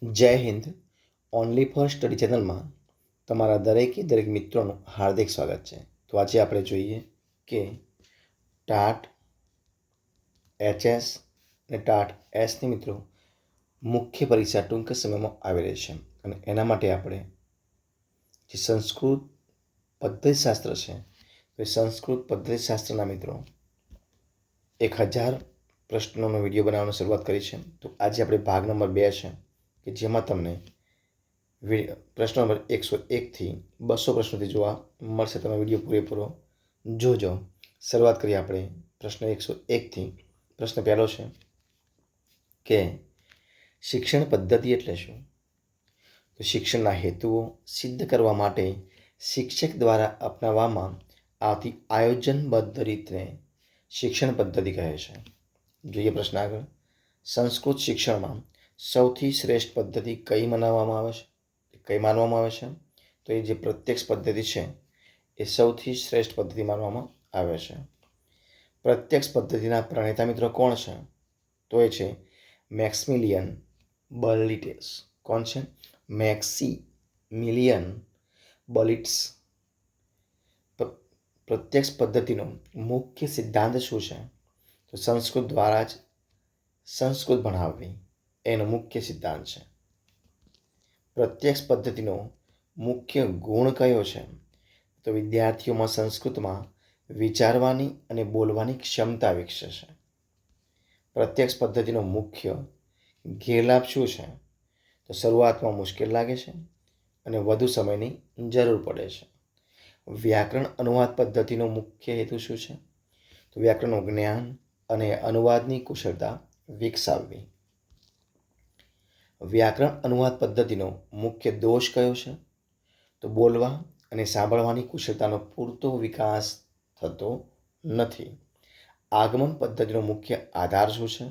જય Hind. Only for study ચેનલમાં તમારા દરેક મિત્રોનું હાર્દિક સ્વાગત છે. તો આજે આપણે જોઈએ કે ટાટ એચએસ અને ટાટ એસની મિત્રો મુખ્ય પરીક્ષા ટૂંક સમયમાં આવી રહી છે અને એના માટે આપણે જે સંસ્કૃત પદ્ધતિશાસ્ત્ર છે તો એ સંસ્કૃત પદ્ધતિશાસ્ત્રના મિત્રો 1000 પ્રશ્નોનો વિડીયો બનાવવાની શરૂઆત કરી છે. તો આજે આપણે ભાગ નંબર 2 છે કે જેમાં તમને પ્રશ્ન નંબર 101થી 200 પ્રશ્નોથી જોવા મળશે. તમે વિડીયો પૂરેપૂરો જોજો. શરૂઆત કરીએ આપણે પ્રશ્ન 101થી. પ્રશ્ન પહેલો છે કે શિક્ષણ પદ્ધતિ એટલે શું? તો શિક્ષણના હેતુઓ સિદ્ધ કરવા માટે શિક્ષક દ્વારા અપનાવવામાં આવતી આયોજનબદ્ધ રીતને શિક્ષણ પદ્ધતિ કહે છે. જોઈએ પ્રશ્ન આગળ. સંસ્કૃત શિક્ષણમાં સૌથી શ્રેષ્ઠ પદ્ધતિ કઈ માનવામાં આવે છે? તો એ જે પ્રત્યક્ષ પદ્ધતિ છે એ સૌથી શ્રેષ્ઠ પદ્ધતિ માનવામાં આવે છે. પ્રત્યક્ષ પદ્ધતિના પ્રણેતા મિત્રો કોણ છે? તો એ છે મેક્સમિલિયન બર્લિટ્સ. કોણ છે? મેક્સિમિલિયન બર્લિટ્સ. પ્રત્યક્ષ પદ્ધતિનો મુખ્ય સિદ્ધાંત શું છે? તો સંસ્કૃત દ્વારા જ સંસ્કૃત ભણાવવી એનો મુખ્ય સિદ્ધાંત છે. પ્રત્યક્ષ પદ્ધતિનો મુખ્ય ગુણ કયો છે? તો વિદ્યાર્થીઓમાં સંસ્કૃતમાં વિચારવાની અને બોલવાની ક્ષમતા વિકસે છે. પ્રત્યક્ષ પદ્ધતિનો મુખ્ય ગેરલાભ શું છે? તો શરૂઆતમાં મુશ્કેલ લાગે છે અને વધુ સમયની જરૂર પડે છે. વ્યાકરણ અનુવાદ પદ્ધતિનો મુખ્ય હેતુ શું છે? તો વ્યાકરણનું જ્ઞાન અને અનુવાદની કુશળતા વિકસાવવી. વ્યાકરણ અનુવાદ પદ્ધતિનો મુખ્ય દોષ કયો છે? તો બોલવા અને સાંભળવાની કુશળતાનો પૂરતો વિકાસ થતો નથી. આગમન પદ્ધતિનો મુખ્ય આધાર શું છે?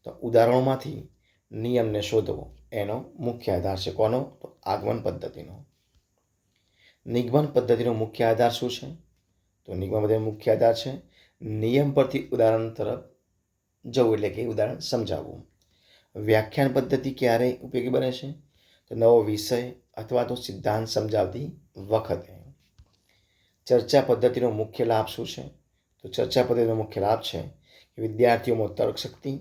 તો ઉદાહરણોમાંથી નિયમને શોધવો એનો મુખ્ય આધાર છે. કોનો? તો આગમન પદ્ધતિનો. નિગમન પદ્ધતિનો મુખ્ય આધાર શું છે? તો નિગમન પદ્ધતિનો મુખ્ય આધાર છે નિયમ પરથી ઉદાહરણ તરફ જવું, એટલે કે ઉદાહરણ સમજાવવું. વ્યાખ્યાન પદ્ધતિ ક્યારે ઉપયોગી બને છે? તો નવો વિષય અથવા તો સિદ્ધાંત સમજાવતી વખતે. ચર્ચા પદ્ધતિનો મુખ્ય લાભ શું છે? તો ચર્ચા પદ્ધતિનો મુખ્ય લાભ છે કે વિદ્યાર્થીઓમાં તર્કશક્તિ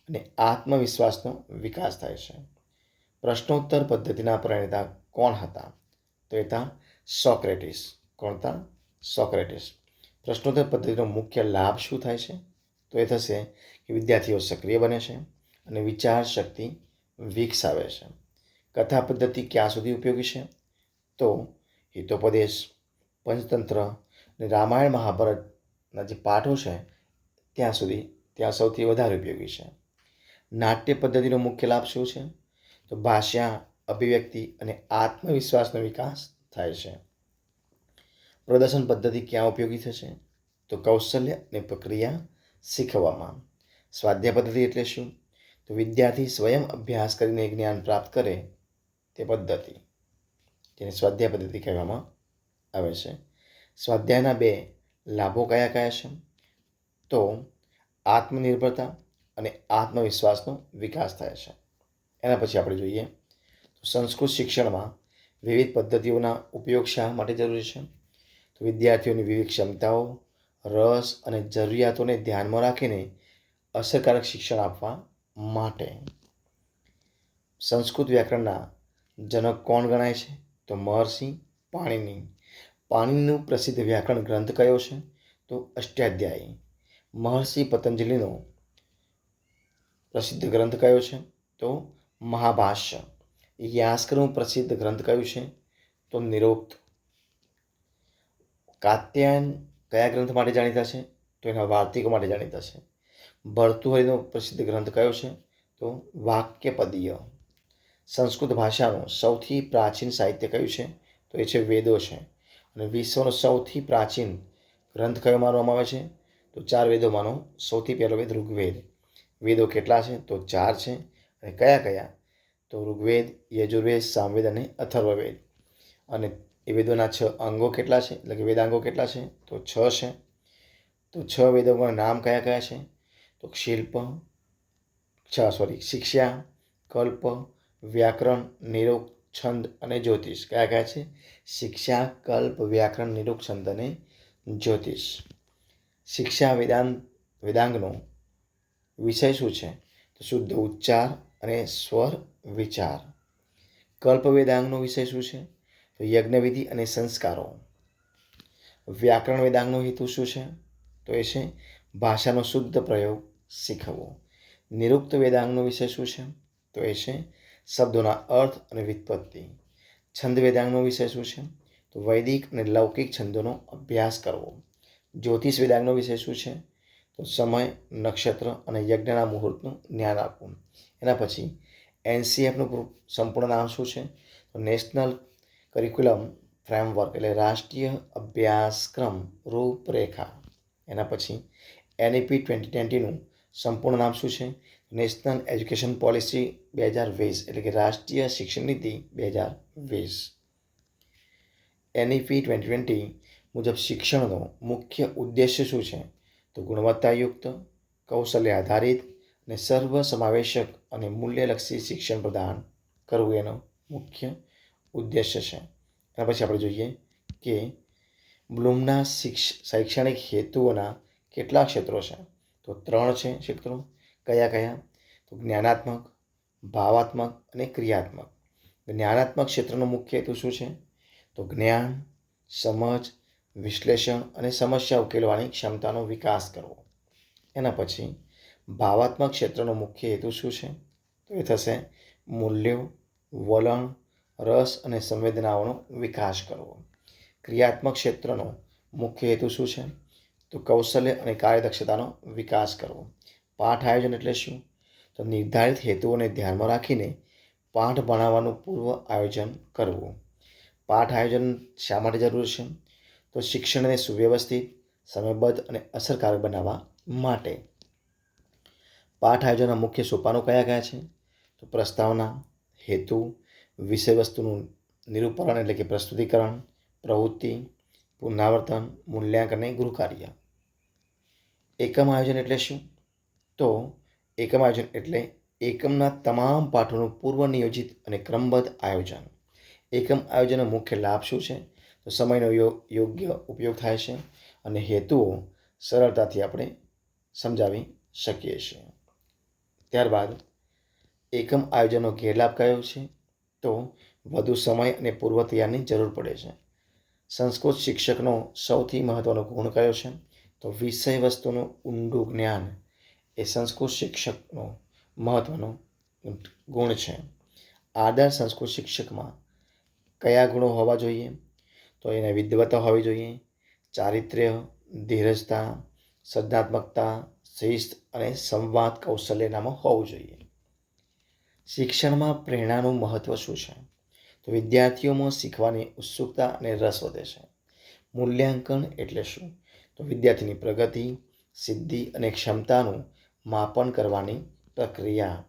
અને આત્મવિશ્વાસનો વિકાસ થાય છે. પ્રશ્નોત્તર પદ્ધતિના પ્રણેતા કોણ હતા? તો એ હતા સોક્રેટિસ. કોણ હતા? સોક્રેટિસ. પ્રશ્નોત્તર પદ્ધતિનો મુખ્ય લાભ શું થાય છે? તો એ થશે કે વિદ્યાર્થીઓ સક્રિય બને છે અને વિચાર શક્તિ વિકસાવે છે. કથા પદ્ધતિ ક્યાં સુધી ઉપયોગી છે? તો હિતોપદેશ, પંચતંત્ર અને રામાયણ મહાભારતના જે પાઠો છે ત્યાં સૌથી વધારે ઉપયોગી છે. નાટ્ય પદ્ધતિનો મુખ્ય લાભ શું છે? તો ભાષા, અભિવ્યક્તિ અને આત્મવિશ્વાસનો વિકાસ થાય છે. પ્રદર્શન પદ્ધતિ ક્યાં ઉપયોગી થશે? તો કૌશલ્ય અને પ્રક્રિયા શીખવામાં. સ્વાધ્યાય પદ્ધતિ એટલે શું? તો વિદ્યાર્થી સ્વયં અભ્યાસ કરીને જ્ઞાન પ્રાપ્ત કરે તે પદ્ધતિ, જેને સ્વાધ્યાય પદ્ધતિ કહેવામાં આવે છે. સ્વાધ્યાયના 2 લાભો કયા કયા છે? તો આત્મનિર્ભરતા અને આત્મવિશ્વાસનો વિકાસ થાય છે. એના પછી આપણે જોઈએ તો સંસ્કૃત શિક્ષણમાં વિવિધ પદ્ધતિઓના ઉપયોગ શા માટે જરૂરી છે? તો વિદ્યાર્થીઓની વિવિધ ક્ષમતાઓ, રસ અને જરૂરિયાતોને ધ્યાનમાં રાખીને અસરકારક શિક્ષણ આપવા માટે. સંસ્કૃત વ્યાકરણના જનક કોણ ગણાય છે? તો મહર્ષિ પાણિની. પાણિનીનો પ્રસિદ્ધ વ્યાકરણ ગ્રંથ કયો છે? તો અષ્ટાધ્યાયી. મહર્ષિ પતંજલિનો પ્રસિદ્ધ ગ્રંથ કયો છે? તો મહાભાષ્ય. યાસ્કરનું પ્રસિદ્ધ ગ્રંથ કયું છે? તો નિરોક્ત. કાત્યાયન કયા ગ્રંથ માટે જાણીતા છે? તો એના વાર્તિકો માટે જાણીતા છે. ભર્તૃહરિનો પ્રસિદ્ધ ગ્રંથ કયો છે? તો વાક્યપદીય. સંસ્કૃત ભાષાનું સૌથી પ્રાચીન સાહિત્ય કયું છે? તો એ છે વેદો છે. અને વિશ્વનો સૌથી પ્રાચીન ગ્રંથ કયો માનવામાં આવે છે? તો 4 વેદોમાંનો સૌથી પહેલો વેદ ઋગ્વેદ. વેદો કેટલા છે? તો 4 છે. અને કયા કયા? તો ઋગ્વેદ, યજુર્વેદ, સામવેદ અને અથર્વવેદ. અને એ વેદોના 6 અંગો કેટલા છે? એટલે કે વેદાંગો કેટલા છે? તો 6 છે. તો 6 વેદોના નામ કયા કયા છે? તો શિલ્પ, શિક્ષા, કલ્પ, વ્યાકરણ, નિરૂક્ત, છંદ અને જ્યોતિષ. કયા કયા છે? શિક્ષા, કલ્પ, વ્યાકરણ, નિરૂક્ત, છંદ અને જ્યોતિષ. શિક્ષા વેદાંગનો વિષય શું છે? તો શુદ્ધ ઉચ્ચાર અને સ્વર વિચાર. કલ્પ વેદાંગનો વિષય શું છે? તો યજ્ઞવિધિ અને સંસ્કારો. વ્યાકરણ વેદાંગનો હેતુ શું છે? તો એ છે ભાષાનો શુદ્ધ પ્રયોગ શીખવવો. નિરૂક્ત વેદાંગનો વિષય શું છે? તો એ છે શબ્દોના અર્થ અને વ્યુત્પત્તિ. છંદ વેદાંગનો વિષય શું છે? તો વૈદિક અને લૌકિક છંદોનો અભ્યાસ કરવો. જ્યોતિષ વેદાંગનો વિષય શું છે? તો સમય, નક્ષત્ર અને યજ્ઞના મુહૂર્તનું જ્ઞાન આપવું. એના પછી એનસીએફનું સંપૂર્ણ નામ શું છે? તો નેશનલ કરિક્યુલમ ફ્રેમવર્ક, એટલે રાષ્ટ્રીય અભ્યાસક્રમ રૂપરેખા. એના પછી એનઈપી 2020નું સંપૂર્ણ નામ શું છે? નેશનલ એજ્યુકેશન પોલિસી 2020, એટલે કે રાષ્ટ્રીય શિક્ષણ નીતિ 2020. એનઈપી 2020 મુજબ શિક્ષણનો મુખ્ય ઉદ્દેશ્ય શું છે? તો ગુણવત્તાયુક્ત, કૌશલ્ય આધારિત અને સર્વસમાવેશક અને મૂલ્યલક્ષી શિક્ષણ પ્રદાન કરવું એનો મુખ્ય ઉદ્દેશ્ય છે. એના પછી આપણે જોઈએ કે બ્લૂમના શૈક્ષણિક હેતુઓના કેટલા ક્ષેત્રો છે? તો 3 છે ક્ષેત્રો. કયા કયા? તો જ્ઞાનાત્મક, ભાવાત્મક અને ક્રિયાત્મક. જ્ઞાનાત્મક ક્ષેત્રનો મુખ્ય હેતુ શું છે? તો જ્ઞાન, સમજ, વિશ્લેષણ અને સમસ્યા ઉકેલવાની ક્ષમતાનો વિકાસ કરવો. એના પછી ભાવાત્મક ક્ષેત્રનો મુખ્ય હેતુ શું છે? તો એ થશે મૂલ્યો, વલણ, રસ અને સંવેદનાઓનો વિકાસ કરવો. ક્રિયાત્મક ક્ષેત્રનો મુખ્ય હેતુ શું છે? તો કૌશલ્ય અને કાર્યદક્ષતાનો વિકાસ કરવો. પાઠ આયોજન એટલે શું? તો નિર્ધારિત હેતુઓને ધ્યાનમાં રાખીને પાઠ ભણાવવાનું પૂર્વ આયોજન કરવું. પાઠ આયોજન શા માટે જરૂરી છે? તો શિક્ષણને સુવ્યવસ્થિત, સમયબદ્ધ અને અસરકારક બનાવવા માટે. પાઠ આયોજનના મુખ્ય સોપાનો કયા કયા છે? તો પ્રસ્તાવના, હેતુ, વિષયવસ્તુનું નિરૂપણ એટલે કે પ્રસ્તુતિકરણ, પ્રવૃત્તિ, પુનરાવર્તન, મૂલ્યાંકન અને ગૃહકાર્ય. એકમ આયોજન એટલે શું? તો એકમ આયોજન એટલે એકમના તમામ પાઠોનું પૂર્વ નિયોજિત અને ક્રમબદ્ધ આયોજન. એકમ આયોજનનો મુખ્ય લાભ શું છે? તો સમયનો યોગ્ય ઉપયોગ થાય છે અને હેતુઓ સરળતાથી આપણે સમજાવી શકીએ છીએ. ત્યારબાદ એકમ આયોજનનો ગેરલાભ કયો છે? તો વધુ સમય અને પૂર્વ તૈયારીની જરૂર પડે છે. સંસ્કૃત શિક્ષકનો સૌથી મહત્વનો ગુણ કયો છે? તો વિષય વસ્તુનું ઊંડું જ્ઞાન એ સંસ્કૃત શિક્ષકનો મહત્વનો ગુણ છે. આદર્શ સંસ્કૃત શિક્ષકમાં કયા ગુણો હોવા જોઈએ? તો એને વિદ્વતા હોવી જોઈએ, ચારિત્ર્ય, ધીરજતા, સર્જનાત્મકતા, શિસ્ત અને સંવાદ કૌશલ્યનામાં હોવું જોઈએ. શિક્ષણમાં પ્રેરણાનું મહત્વ શું છે? તો વિદ્યાર્થીઓમાં શીખવાની ઉત્સુકતા અને રસ વધે છે. મૂલ્યાંકન એટલે શું? તો વિદ્યાર્થીની પ્રગતિ, સિદ્ધિ અને ક્ષમતાનું માપન કરવાની પ્રક્રિયા.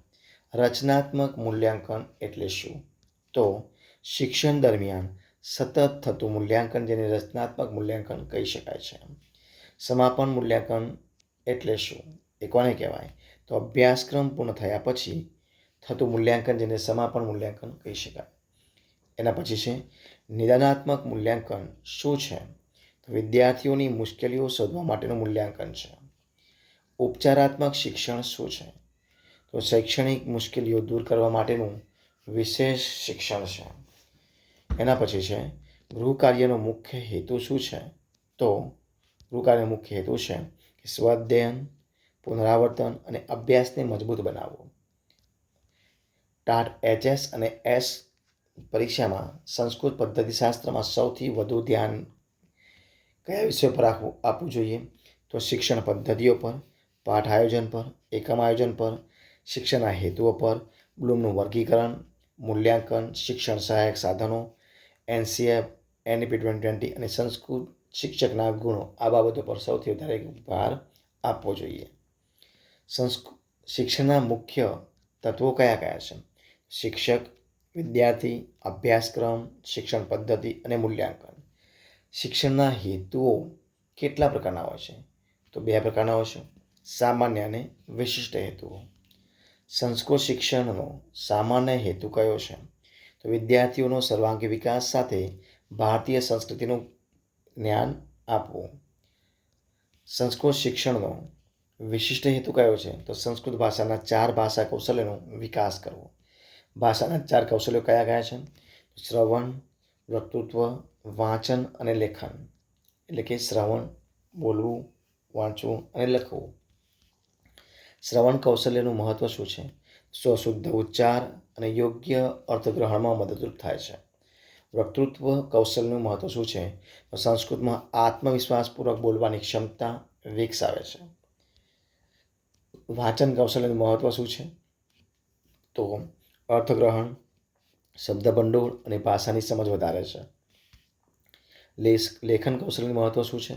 રચનાત્મક મૂલ્યાંકન એટલે શું? તો શિક્ષણ દરમિયાન સતત થતું મૂલ્યાંકન, જેને રચનાત્મક મૂલ્યાંકન કહી શકાય છે. સમાપન મૂલ્યાંકન એટલે શું? એ કોને કહેવાય? તો અભ્યાસક્રમ પૂર્ણ થયા પછી થતું મૂલ્યાંકન, જેને સમાપન મૂલ્યાંકન કહી શકાય. એના પછી છે નિદાનાત્મક મૂલ્યાંકન શું છે? તો વિદ્યાર્થીઓની મુશ્કેલીઓ શોધવા માટેનું મૂલ્યાંકન છે. ઉપચારાત્મક શિક્ષણ શું છે? તો શૈક્ષણિક મુશ્કેલીઓ દૂર કરવા માટેનું વિશેષ શિક્ષણ છે. એના પછી છે ગૃહકાર્યનો મુખ્ય હેતુ શું છે? તો ગૃહકાર્યનો મુખ્ય હેતુ છે કે સ્વાધ્યાયન, પુનરાવર્તન અને અભ્યાસને મજબૂત બનાવવો. ટાટ HS અને S પરીક્ષામાં સંસ્કૃત પદ્ધતિશાસ્ત્રમાં સૌથી વધુ ધ્યાન કયા વિષયો પર આપવું જોઈએ? તો શિક્ષણ પદ્ધતિઓ પર, પાઠ આયોજન પર, એકમ આયોજન પર, શિક્ષણના હેતુઓ પર, બ્લૂમનું વર્ગીકરણ, મૂલ્યાંકન, શિક્ષણ સહાયક સાધનો, NCF, NEP 2020 અને સંસ્કૃત શિક્ષકના ગુણો, આ બાબતો પર સૌથી વધારે ભાર આપવો જોઈએ. શિક્ષણના મુખ્ય તત્વો કયા કયા છે? શિક્ષક, વિદ્યાર્થી, અભ્યાસક્રમ, શિક્ષણ પદ્ધતિ અને મૂલ્યાંકન. શિક્ષણના હેતુઓ કેટલા પ્રકારના હોય છે? તો 2 પ્રકારના હોય છે, સામાન્ય અને વિશિષ્ટ હેતુઓ. સંસ્કૃત શિક્ષણનો સામાન્ય હેતુ કયો છે? તો વિદ્યાર્થીઓનો સર્વાંગી વિકાસ સાથે ભારતીય સંસ્કૃતિનું જ્ઞાન આપવું. સંસ્કૃત શિક્ષણનો વિશિષ્ટ હેતુ કયો છે? તો સંસ્કૃત ભાષાના 4 ભાષા કૌશલ્યનો વિકાસ કરવો. ભાષાના 4 કૌશલ્યો કયા કયા છે? શ્રવણ, વક્તૃત્વ, વાંચન અને લેખન. એટલે કે શ્રવણ, બોલવું, વાંચવું અને લખવું. શ્રવણ કૌશલ્યનું મહત્વ શું છે? શુદ્ધ ઉચ્ચાર અને યોગ્ય અર્થગ્રહણમાં મદદરૂપ થાય છે. વક્તૃત્વ કૌશલ્યનું મહત્વ શું છે? તો સંસ્કૃતમાં આત્મવિશ્વાસપૂર્વક બોલવાની ક્ષમતા વિકસાવે છે. વાંચન કૌશલ્યનું મહત્વ શું છે? તો અર્થગ્રહણ, શબ્દભંડોળ અને ભાષાની સમજ વધારે છે. લેખન કૌશલ્યનું મહત્વ શું છે?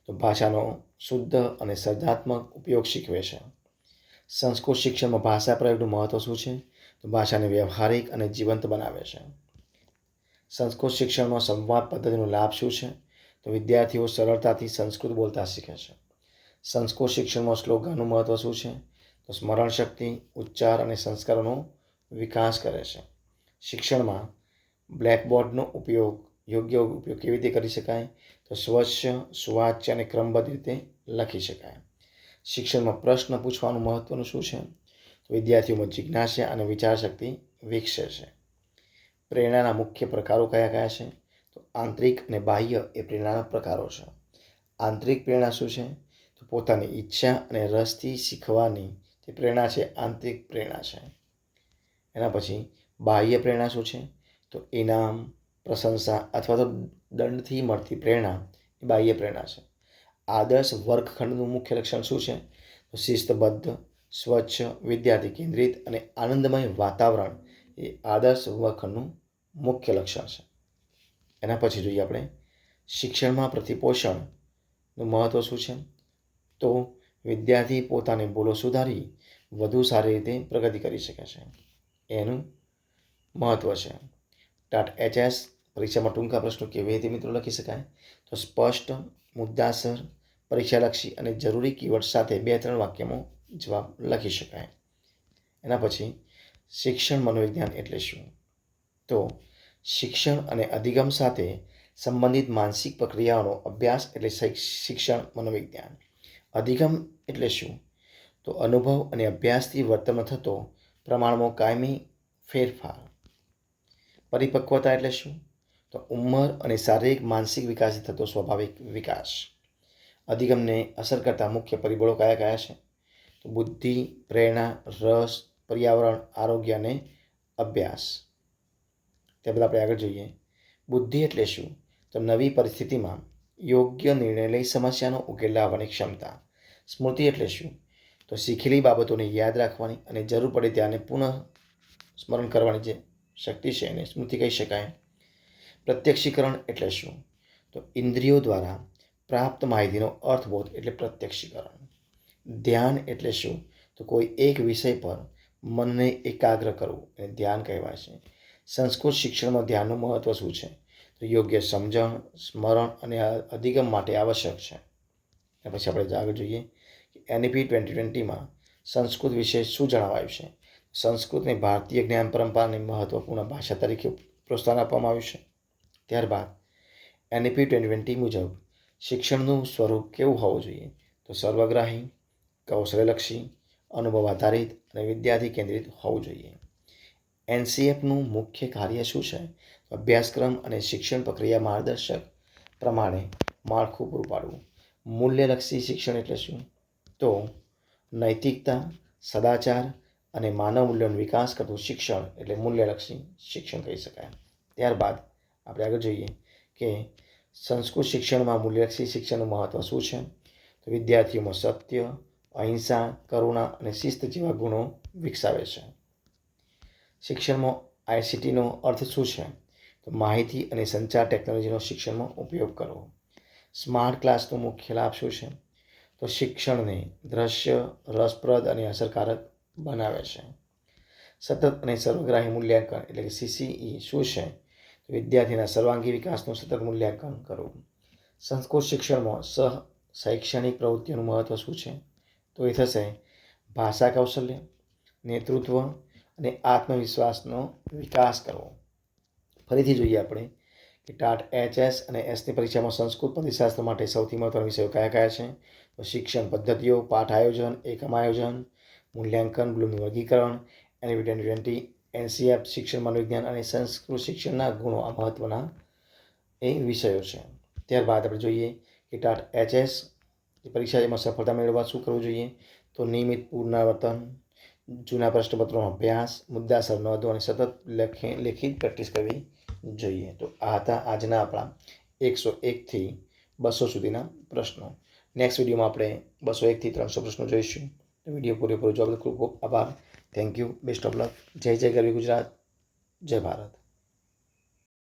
તો ભાષાનો શુદ્ધ અને સર્જનાત્મક ઉપયોગ શીખવે છે. સંસ્કૃત શિક્ષણમાં ભાષા પ્રયોગનું મહત્વ શું છે? તો ભાષાને વ્યવહારિક અને જીવંત બનાવે છે. સંસ્કૃત શિક્ષણમાં સંવાદ પદ્ધતિનો લાભ શું છે? તો વિદ્યાર્થીઓ સરળતાથી સંસ્કૃત બોલતા શીખે છે. સંસ્કૃત શિક્ષણમાં શ્લોકનનું મહત્વ શું છે? તો સ્મરણ શક્તિ, ઉચ્ચાર અને સંસ્કારોનો વિકાસ કરે છે. શિક્ષણમાં બ્લેકબોર્ડનો યોગ્ય ઉપયોગ કેવી રીતે કરી શકાય? તો સ્વચ્છ, સુવાચ્ય અને ક્રમબદ્ધ રીતે લખી શકાય. શિક્ષણમાં પ્રશ્ન પૂછવાનું મહત્વનું શું છે? તો વિદ્યાર્થીઓમાં જિજ્ઞાસા અને વિચારશક્તિ વિકસે છે. પ્રેરણાના મુખ્ય પ્રકારો કયા કયા છે? તો આંતરિક અને બાહ્ય એ પ્રેરણાના પ્રકારો છે. આંતરિક પ્રેરણા શું છે? તો પોતાની ઈચ્છા અને રસથી શીખવાની તે પ્રેરણા છે, આંતરિક પ્રેરણા છે. એના પછી બાહ્ય પ્રેરણા શું છે? તો ઇનામ, પ્રશંસા અથવા તો દંડથી મળતી પ્રેરણા એ બાહ્ય પ્રેરણા છે. આદર્શ વર્ગખંડનું મુખ્ય લક્ષણ શું છે? તો શિસ્તબદ્ધ, સ્વચ્છ, વિદ્યાર્થી કેન્દ્રિત અને આનંદમય વાતાવરણ એ આદર્શ વર્ગખંડનું મુખ્ય લક્ષણ છે. એના પછી જોઈએ આપણે શિક્ષણમાં પ્રતિપોષણનું મહત્વ શું છે? તો વિદ્યાર્થી પોતાની ભૂલો સુધારી વધુ સારી રીતે પ્રગતિ કરી શકે છે, એનું મહત્વ છે. ટાટ HS પરીક્ષામાં ટૂંકા પ્રશ્નો કેવી રીતે મિત્રો લખી શકાય? તો સ્પષ્ટ, મુદ્દાસર, પરીક્ષાલક્ષી અને જરૂરી કીવર્ડ સાથે 2-3 વાક્યમાં જવાબ લખી શકાય. એના પછી શિક્ષણ મનોવિજ્ઞાન એટલે શું? તો શિક્ષણ અને અધિગમ સાથે સંબંધિત માનસિક પ્રક્રિયાઓનો અભ્યાસ એટલે શિક્ષણ મનોવિજ્ઞાન. અધિગમ એટલે શું? તો અનુભવ અને અભ્યાસથી વર્તનમાં થતો પ્રમાણમાં કાયમી ફેરફાર. પરિપક્વતા એટલે શું? તો ઉંમર અને શારીરિક માનસિક વિકાસથી થતો સ્વાભાવિક વિકાસ. અધિગમને અસર કરતા મુખ્ય પરિબળો કયા કયા છે? તો બુદ્ધિ, પ્રેરણા, રસ, પર્યાવરણ, આરોગ્ય અને અભ્યાસ. તે બધા આપણે આગળ જોઈએ. બુદ્ધિ એટલે શું? તો નવી પરિસ્થિતિમાં યોગ્ય નિર્ણય લઈ સમસ્યાનો ઉકેલ લાવવાની ક્ષમતા. સ્મૃતિ એટલે શું? તો શીખેલી બાબતોને યાદ રાખવાની અને જરૂર પડે ત્યારે પુનઃ સ્મરણ કરવાની જે શક્તિ છે એને સ્મૃતિ કહી શકાય. પ્રત્યક્ષીકરણ એટલે શું? તો ઇન્દ્રિયો દ્વારા પ્રાપ્ત માહિતીનો અર્થબોધ એટલે પ્રત્યક્ષીકરણ. ધ્યાન એટલે શું? તો કોઈ એક વિષય પર મનને એકાગ્ર કરવું એને ધ્યાન કહેવાય છે. સંસ્કૃત શિક્ષણમાં ધ્યાનનું મહત્વ શું છે? તો યોગ્ય સમજણ, સ્મરણ અને અધિગમ માટે આવશ્યક છે. પછી આપણે આગળ જોઈએ કે NEP 2020માં સંસ્કૃત વિશે શું જણાવાયું છે? સંસ્કૃતને ભારતીય જ્ઞાન પરંપરાની મહત્વપૂર્ણ ભાષા તરીકે પ્રોત્સાહન આપવામાં આવ્યું છે. ત્યારબાદ NEP 2020 મુજબ શિક્ષણનું સ્વરૂપ કેવું હોવું જોઈએ? તો સર્વગ્રાહી, કૌશલ્યલક્ષી, અનુભવ આધારિત અને વિદ્યાર્થી કેન્દ્રિત હોવું જોઈએ. NCFનું મુખ્ય કાર્ય શું છે? અભ્યાસક્રમ અને શિક્ષણ પ્રક્રિયા માર્ગદર્શક પ્રમાણે માળખું પૂરું પાડવું. મૂલ્યલક્ષી શિક્ષણ એટલે શું? તો નૈતિકતા, સદાચાર અને માનવ મૂલ્યોનો વિકાસ કરતું શિક્ષણ એટલે મૂલ્યલક્ષી શિક્ષણ કહી શકાય. ત્યારબાદ આપણે આગળ જોઈએ કે સંસ્કૃત શિક્ષણમાં મૂલ્યલક્ષી શિક્ષણનું મહત્વ શું છે? તો વિદ્યાર્થીઓમાં સત્ય, અહિંસા, કરુણા અને શિસ્ત જેવા ગુણો વિકસાવે છે. શિક્ષણમાં ICTનો અર્થ શું છે? તો માહિતી અને સંચાર ટેકનોલોજીનો શિક્ષણમાં ઉપયોગ કરવો. સ્માર્ટ ક્લાસનો મુખ્ય લાભ શું છે? તો શિક્ષણને દ્રશ્ય, રસપ્રદ અને અસરકારક બનાવે છે. સતત અને સર્વગ્રાહી મૂલ્યાંકન એટલે કે CCE શું છે? તો વિદ્યાર્થીના સર્વાંગી વિકાસનું સતત મૂલ્યાંકન કરવું. સંસ્કૃત શિક્ષણમાં શૈક્ષણિક પ્રવૃત્તિઓનું મહત્વ શું છે? તો એ થશે ભાષા કૌશલ્ય, નેતૃત્વ અને આત્મવિશ્વાસનો વિકાસ કરવો. ફરીથી જોઈએ આપણે કે ટાટ HS અને Sની પરીક્ષામાં સંસ્કૃત પંડિતશાસ્ત્ર માટે સૌથી મહત્વના વિષયો કયા કયા છે? તો શિક્ષણ પદ્ધતિઓ, પાઠ આયોજન, એકમ આયોજન, મૂલ્યાંકન, બ્લૂમનું વર્ગીકરણ, NEP 2020, NCERT શિક્ષણ મનોવિજ્ઞાન અને સંસ્કૃત શિક્ષણના ગુણો આ મહત્વના એ વિષયો છે. ત્યારબાદ આપણે જોઈએ કે ટાટ HS પરીક્ષામાં સફળતા મેળવવા શું કરવું જોઈએ? તો નિયમિત પુનરાવર્તન, જૂના પ્રશ્નપત્રોનો અભ્યાસ, મુદ્દાસર નોંધો અને સતત લેખિત પ્રેક્ટિસ કરવી જોઈએ. તો આ હતા આજના આપણા 101થી 200 સુધીના પ્રશ્નો. નેક્સ્ટ વિડીયોમાં આપણે 201થી 300 પ્રશ્નો જોઈશું. વિડીયો પૂરેપૂરો જોવા બદલ ખૂબ ખૂબ આભાર. Thank you. Best of luck. જય જય ગરવી ગુજરાત. જય ભારત.